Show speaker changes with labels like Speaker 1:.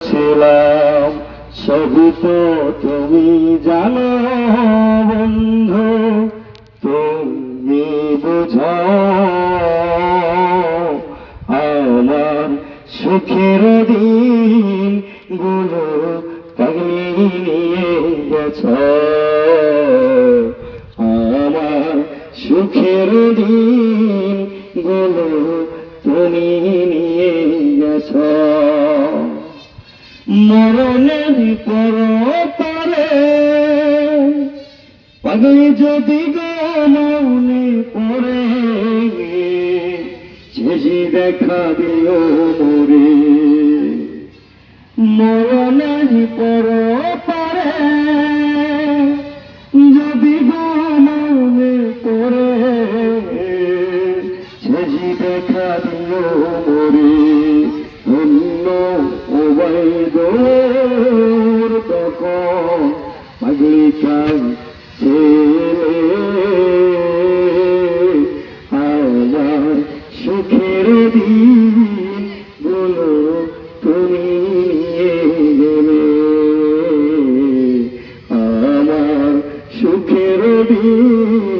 Speaker 1: ছিলাম সবই তো তুমি জানো বন্ধু, তুমি বুঝো আমার সুখের দিন গুলো পাগলি নিয়ে গেছ, আমার সুখের দিন গুলো তুমি নিয়ে গেছ। মরণের পর পারে পাগলি যদি গো মনে পড়ে, শেষে দেখা দিও মোরে। মরণের পর পারে যদি গো মনে পড়ে, শেষে দেখা দিও মোরে। ধন্য ওবাইদুর তখন পাগলি কাঁদছে, আমার সুখের দিন গুলো তুমি নিয়ে গেলে, আমার সুখের দিন